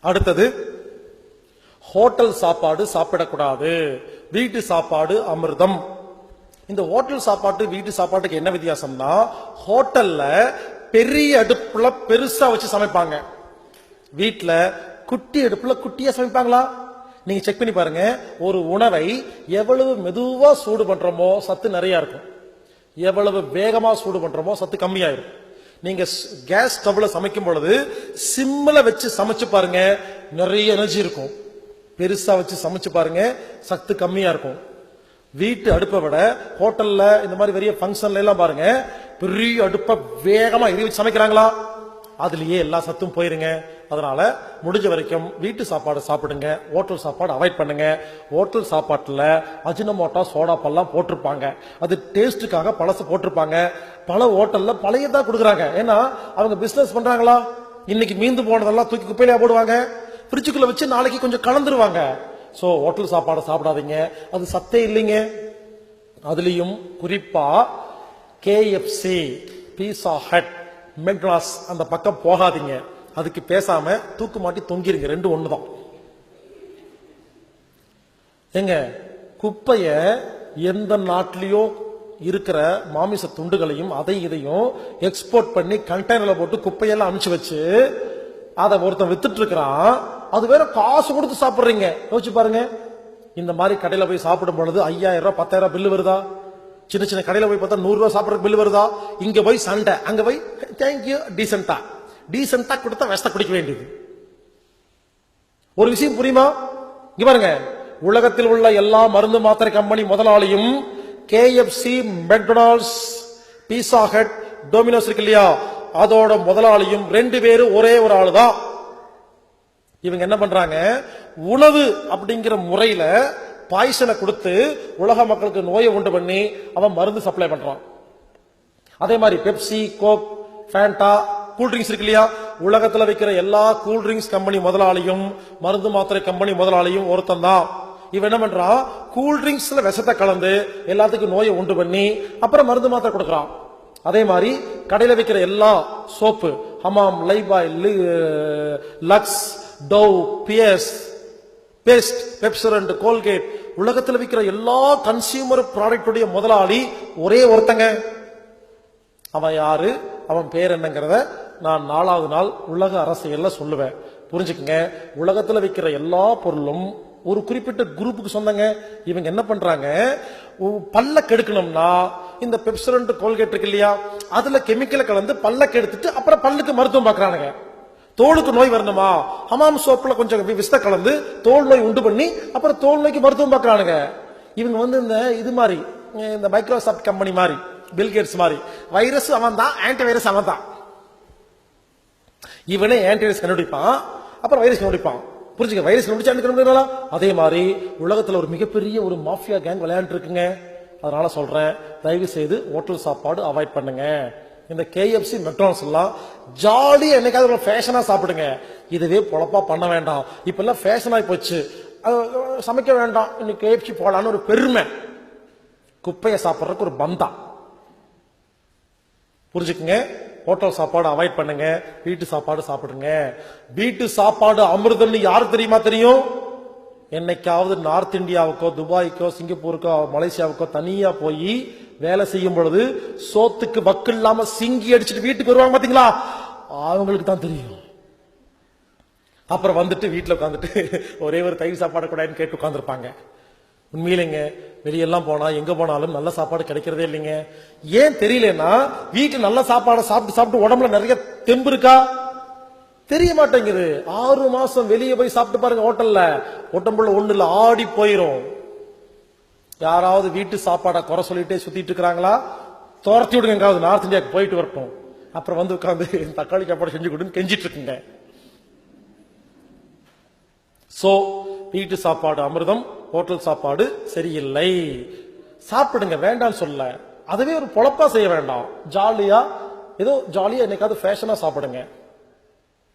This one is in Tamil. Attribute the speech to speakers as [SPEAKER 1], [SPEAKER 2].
[SPEAKER 1] அடுத்தது ஹோட்டல் சாப்பாடு சாப்பிடக்கூடாது, வீட்டு சாப்பாடு அமிர்தம். இந்த ஹோட்டல் சாப்பாட்டு வீட்டு சாப்பாட்டுக்கு என்ன வித்தியாசம்னா, ஹோட்டல்ல பெரிய அடுப்புல பெருசா வச்சு சமைப்பாங்க, வீட்டுல குட்டி அடுப்புல குட்டியா சமைப்பாங்களா? நீங்க செக் பண்ணி பாருங்க. ஒரு உணவை எவ்வளவு மெதுவா சூடு பண்றோமோ சத்து நிறைய இருக்கும், எவ்வளவு வேகமா சூடு பண்றோமோ சத்து கம்மியாயிரும். நீங்க கேஸ் ஸ்டவ்ல சமைக்கும் பொழுது சிம்ல வச்சு சமைச்சு பாருங்க, நிறைய எனர்ஜி இருக்கும். பெருசா வச்சு சமைச்சு பாருங்க, சத்து கம்மியா இருக்கும். வீட்டு அடுப்பை விட ஹோட்டல்ல இந்த மாதிரி பெரிய ஃபங்க்ஷன்ல எல்லாம் பாருங்க, பெரிய அடுப்பை வேகமா எரி வச்சு சமைக்கிறாங்களா, அதுலயே எல்லா சத்தும் போயிருங்க. அதனால முடிஞ்ச வரைக்கும் வீட்டு சாப்பாடு சாப்பிடுங்க, ஹோட்டல் சாப்பாடு அவாய்ட் பண்ணுங்க. ஹோட்டல் சாப்பாட்டுல அஜினமோட்டோ சோடா பல்லாம் போட்டிருப்பாங்க, அது டேஸ்டுக்காக பழசு போட்டிருப்பாங்க. பல ஹோட்டல்ல பழையதான் கொடுக்குறாங்க, ஏன்னா அவங்க பிசினஸ் பண்றாங்களா. இன்னைக்கு மீந்து போனதெல்லாம் தூக்கி குப்பையில போடுவாங்க, ஃப்ரிட்ஜுக்குள்ள வச்சு நாளைக்கு கொஞ்சம் கலந்துருவாங்க. சோ ஹோட்டல் சாப்பாடு சாப்பிடாதீங்க, அது சத்தே இல்லைங்க. அதுலயும் குறிப்பா KFC, பீஸா ஹட், மெக்டானல்ட்ஸ் அந்த பக்கம் போகாதீங்க. அதுக்கு பேசாம தூக்கு மாட்டி தொங்கிருங்க, ரெண்டு ஒண்ணுதான். எங்க குப்பைய எந்த நாட்டிலயோ இருக்கிற மாமிச துண்டுகளையும் அதையும் இதையும் எக்ஸ்போர்ட் பண்ணி கண்டெய்னர்ல போட்டு குப்பையெல்லாம் அனுப்பிச்சு வச்சு அதை ஒருத்தன் வித்துட்டு இருக்கிறான், அது வேற காசு கொடுத்து சாப்பிடுறீங்க. யோசிச்சு பாருங்க. இந்த மாதிரி கடையில போய் சாப்பிடும் பொழுது 5000 ரூபாய் 10,000 பில்லு வருதா? சின்ன சின்ன கடையில போய் பார்த்தா 100 ரூபாய் சாப்பிட்ற பில்லு வருதா? இங்க போய் சண்டை, அங்க போய் தேங்க்யூ டீசென்டா கொடுத்தா விஷத்தை குடிக்க வேண்டியது. ஒரு விஷயம் புரியுமா? இங்க பாருங்க, உலகத்தில் உள்ள எல்லா மருந்து மாத்திரை கம்பெனி முதலாளியும் KFC, மெக்டானல்ட்ஸ், பீஸா ஹட், டொமினோஸ் இருக்கு இல்லையா, அதோட முதலாளியும் ரெண்டு பேரும் ஒரே ஒரு ஆளுதான். இவங்க என்ன பண்றாங்க, உணவு அப்படிங்கிற முறையில பாய்சனை கொடுத்து உலக மக்களுக்கு நோயை உண்டு பண்ணி அவன் மருந்து சப்ளை பண்றான். அதே மாதிரி பெப்சி, கோக், ஃபேண்டா, கூல்ட்ரிங்க்ஸ் இருக்கு இல்லையா, உலகத்துல வைக்கிற எல்லா கூல்ட்ரிங்க்ஸ் கம்பெனி முதலாளியும் மருந்து மாத்திரை கம்பெனி முதலாளியும் ஒருத்தன் தான். இவன் என்ன பண்றான், கூல்ட்ரிங்க்ஸ்ல விஷத்தை கலந்து எல்லாத்துக்கும் நோயை உண்டு பண்ணி அப்புறம் மருந்து மாத்திரை கொடுக்கறான். அதே மாதிரி கடையில வைக்கிற எல்லா soap, Hamam, Lifebuoy, Lux, Dove, Pears, paste, Pepsodent, Colgate, உலகத்தில் விற்கிற எல்லா கன்சியூமர் ப்ராடக்டுடைய முதலாளி ஒரே ஒருத்தங்க. அவன் யாரு, அவன் பேர் என்னங்கிறத நான் 4வது நாள் உலக அரசியல்ல சொல்லுவேன். புரிஞ்சுக்குங்க. உலகத்துல விற்கிற எல்லா பொருளும் ஒரு குறிப்பிட்ட குரூப்புக்கு சொந்தங்க. இவங்க என்ன பண்றாங்க, பல்ல கெடுக்கணும்னா இந்த பெப்சரண்ட், கோல்கேட் இருக்கு இல்லையா, அதுல கெமிக்கலை கலந்து பல்ல கெடுத்துட்டு அப்புறம் பல்லுக்கு மருத்துவம் பாக்குறானுங்க. தோலுக்கு நோய் வரணுமா, ஹமாம் சோப்புல கொஞ்சம் விஷத்தை கலந்து தோல் நோய் உண்டு பண்ணி அப்புறம் தோல் நோய்க்கு மருத்துவம் பாக்குறானுங்க. இவங்க இந்த இது மாதிரி, இந்த மைக்ரோசாப்ட் கம்பெனி மாதிரி, பில்கேட்ஸ் மாதிரி, வைரஸ் அவன் தான், ஆன்டி வைரஸ் அவன் தான். இவனே ஆன்டி வைரஸ் கண்டுபிடிப்பான், அப்புறம் வைரஸ் கண்டுபிடிப்பான். புரிஞ்சுக்க, வைரஸ் கண்டுபிடிச்சா அதே மாதிரி உலகத்துல ஒரு மிகப்பெரிய ஒரு மாஃபியா கேங் விளையாண்டு இருக்குங்க. அதனால சொல்றேன், தயவு செய்து ஹோட்டல் சாப்பாடு அவாய்ட் பண்ணுங்க. இந்த KFC, மெக்டானல்ட்ஸ் எல்லாம் ஜாலியா என்னைக்காவது ஃபேஷனா சாப்பிடுங்க, இதுவே பொழப்பா பண்ண வேண்டாம். இப்ப எல்லாம் ஃபேஷன் ஆகி போச்சு, சமைக்க வேண்டாம், இன்னைக்கு KFC போலான்னு ஒரு பெருமை, குப்பையை சாப்பிட்றதுக்கு ஒரு பந்தா. புரிஞ்சுக்குங்க. ஹோட்டல் சாப்பாடு அவாய்ட் பண்ணுங்க, வீட்டு சாப்பாடு சாப்பிடுங்க. வீட்டு சாப்பாடு அமிர்தம்னு யாருக்கு தெரியுமா தெரியும்? என்னைக்காவது நார்த் இந்தியாவுக்கோ, துபாய்க்கோ, சிங்கப்பூருக்கோ, மலேசியாவுக்கோ தனியா போய் வேலை செய்யும் பொழுது சோத்துக்கு வக்கு இல்லாம சிங்கி அடிச்சுட்டு வீட்டுக்கு வருவாங்க பாத்தீங்களா, அவங்களுக்கு தான் தெரியும். அப்புறம் வந்துட்டு வீட்டுல உட்காந்துட்டு ஒரே ஒரு தயிர் சாப்பாடு கூடாதுன்னு கேட்டு உட்காந்துருப்பாங்க. உண்மையிலேங்க, வெளியெல்லாம் போனா எங்க போனாலும் நல்ல சாப்பாடு கிடைக்கிறதே இல்லைங்க. ஏன் தெரியலன்னா, வீட்டுல நல்ல சாப்பாடு சாப்பிட்டு சாப்பிட்டு உடம்புல நிறைய தெம்பு இருக்கா தெரிய மாட்டேங்குது. 6 மாசம் வெளியே போய் சாப்பிட்டு பாருங்க, ஹோட்டல்ல உடம்புல ஒண்ணு இல்ல, ஆடி போயிரும். யாராவது வீட்டு சாப்பாடை குறை சொல்லிட்டே சுத்திட்டு இருக்கிறாங்களா, துரத்தி விடுங்க, எங்காவது நார்த் இந்தியாவுக்கு போயிட்டு வரட்டும். அப்புறம் உட்காந்து தக்காளி சாப்பாடு செஞ்சு கொடுன்னு கெஞ்சிட்டு இருக்குங்க. சோ வீட்டு சாப்பாடு அமிர்தம், ஹோட்டல் சாப்பாடு சரியில்லை. சாப்பிடுங்க, வேண்டாம் சொல்ல, அதுவே ஒரு பொழப்பா செய்ய வேண்டாம். ஜாலியா ஏதோ ஜாலியா என்னைக்காவது ஃபேஷனா சாப்பிடுங்க.